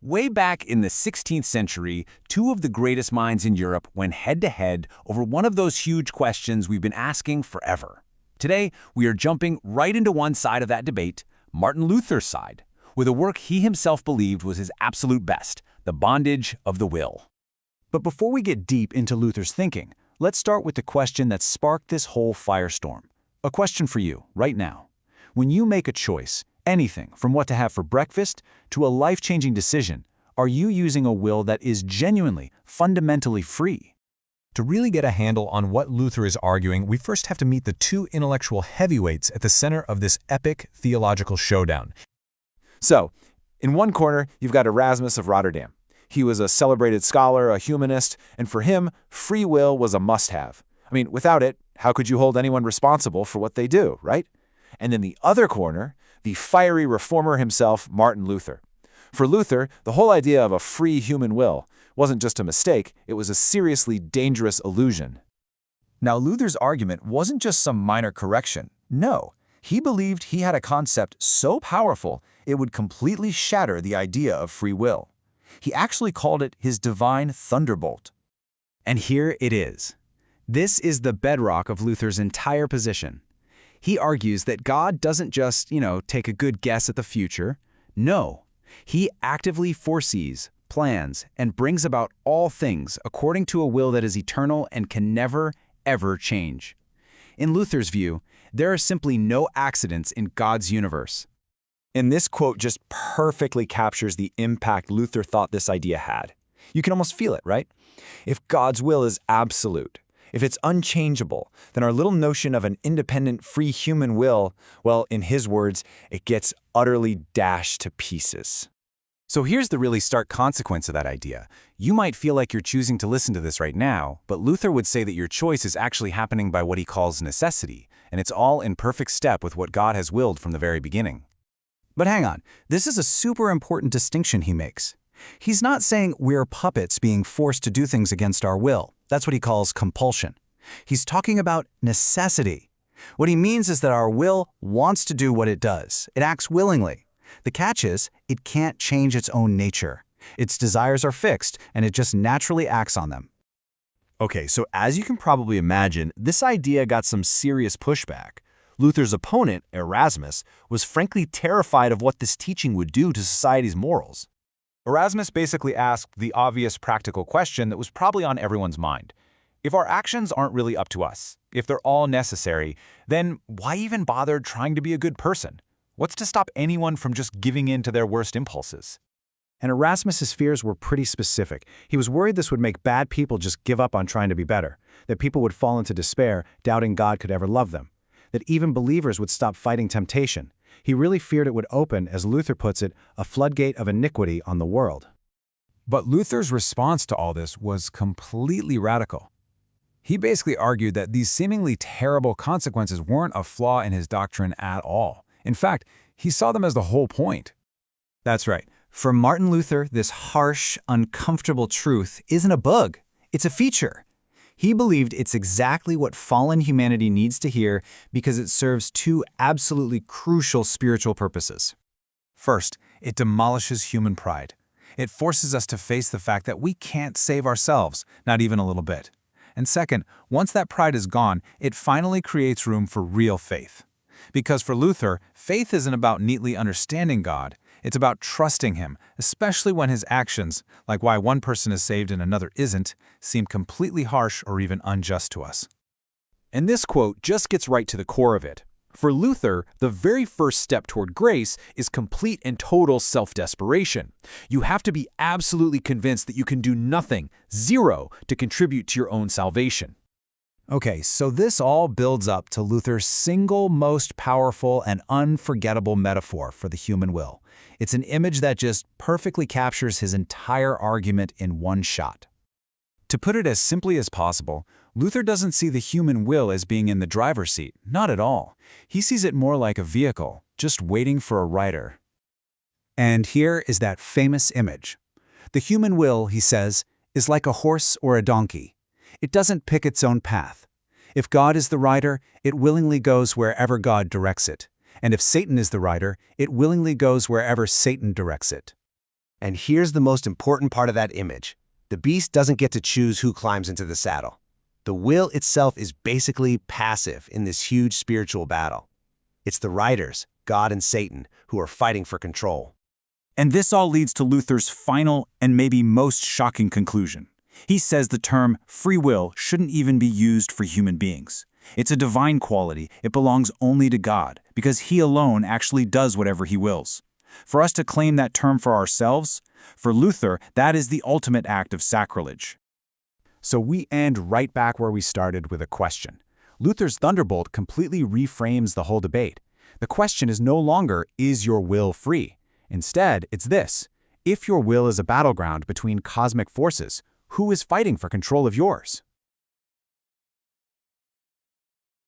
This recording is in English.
Way back in the 16th century, two of the greatest minds in Europe went head-to-head over one of those huge questions we've been asking forever. Today, we are jumping right into one side of that debate, Martin Luther's side, with a work he himself believed was his absolute best, The Bondage of the Will. But before we get deep into Luther's thinking, let's start with the question that sparked this whole firestorm. A question for you, right now. When you make a choice, anything from what to have for breakfast to a life-changing decision, are you using a will that is genuinely, fundamentally free? To really get a handle on what Luther is arguing, we first have to meet the two intellectual heavyweights at the center of this epic theological showdown. So, in one corner, you've got Erasmus of Rotterdam. He was a celebrated scholar, a humanist, and for him, free will was a must-have. I mean, without it, how could you hold anyone responsible for what they do, right? And in the other corner, the fiery reformer himself, Martin Luther. For Luther, the whole idea of a free human will wasn't just a mistake, it was a seriously dangerous illusion. Now, Luther's argument wasn't just some minor correction. No, he believed he had a concept so powerful it would completely shatter the idea of free will. He actually called it his divine thunderbolt. And here it is. This is the bedrock of Luther's entire position. He argues that God doesn't just, take a good guess at the future. No, he actively foresees, plans, and brings about all things according to a will that is eternal and can never, ever change. In Luther's view, there are simply no accidents in God's universe. And this quote just perfectly captures the impact Luther thought this idea had. You can almost feel it, right? If God's will is absolute, if it's unchangeable, then our little notion of an independent, free human will, well, in his words, it gets utterly dashed to pieces. So here's the really stark consequence of that idea. You might feel like you're choosing to listen to this right now, but Luther would say that your choice is actually happening by what he calls necessity, and it's all in perfect step with what God has willed from the very beginning. But hang on, this is a super important distinction he makes. He's not saying we're puppets being forced to do things against our will. That's what he calls compulsion. He's talking about necessity. What he means is that our will wants to do what it does. It acts willingly. The catch is, it can't change its own nature. Its desires are fixed, and it just naturally acts on them. Okay, so as you can probably imagine, this idea got some serious pushback. Luther's opponent, Erasmus, was frankly terrified of what this teaching would do to society's morals. Erasmus basically asked the obvious practical question that was probably on everyone's mind. If our actions aren't really up to us, if they're all necessary, then why even bother trying to be a good person? What's to stop anyone from just giving in to their worst impulses? And Erasmus's fears were pretty specific. He was worried this would make bad people just give up on trying to be better, that people would fall into despair, doubting God could ever love them, that even believers would stop fighting temptation. He really feared it would open, as Luther puts it, a floodgate of iniquity on the world. But Luther's response to all this was completely radical. He basically argued that these seemingly terrible consequences weren't a flaw in his doctrine at all. In fact, he saw them as the whole point. That's right. For Martin Luther, this harsh, uncomfortable truth isn't a bug. It's a feature. He believed it's exactly what fallen humanity needs to hear because it serves two absolutely crucial spiritual purposes. First, it demolishes human pride. It forces us to face the fact that we can't save ourselves, not even a little bit. And second, once that pride is gone, it finally creates room for real faith. Because for Luther, faith isn't about neatly understanding God. It's about trusting Him, especially when His actions, like why one person is saved and another isn't, seem completely harsh or even unjust to us. And this quote just gets right to the core of it. For Luther, the very first step toward grace is complete and total self-desperation. You have to be absolutely convinced that you can do nothing, zero, to contribute to your own salvation. Okay, so this all builds up to Luther's single most powerful and unforgettable metaphor for the human will. It's an image that just perfectly captures his entire argument in one shot. To put it as simply as possible, Luther doesn't see the human will as being in the driver's seat, not at all. He sees it more like a vehicle, just waiting for a rider. And here is that famous image. The human will, he says, is like a horse or a donkey. It doesn't pick its own path. If God is the rider, it willingly goes wherever God directs it. And if Satan is the rider, it willingly goes wherever Satan directs it. And here's the most important part of that image. The beast doesn't get to choose who climbs into the saddle. The will itself is basically passive in this huge spiritual battle. It's the riders, God and Satan, who are fighting for control. And this all leads to Luther's final and maybe most shocking conclusion. He says the term free will shouldn't even be used for human beings. It's a divine quality. It belongs only to God, because He alone actually does whatever He wills. For us to claim that term for ourselves, for Luther, that is the ultimate act of sacrilege. So we end right back where we started with a question. Luther's thunderbolt completely reframes the whole debate. The question is no longer, is your will free? Instead, it's this: if your will is a battleground between cosmic forces, who is fighting for control of yours?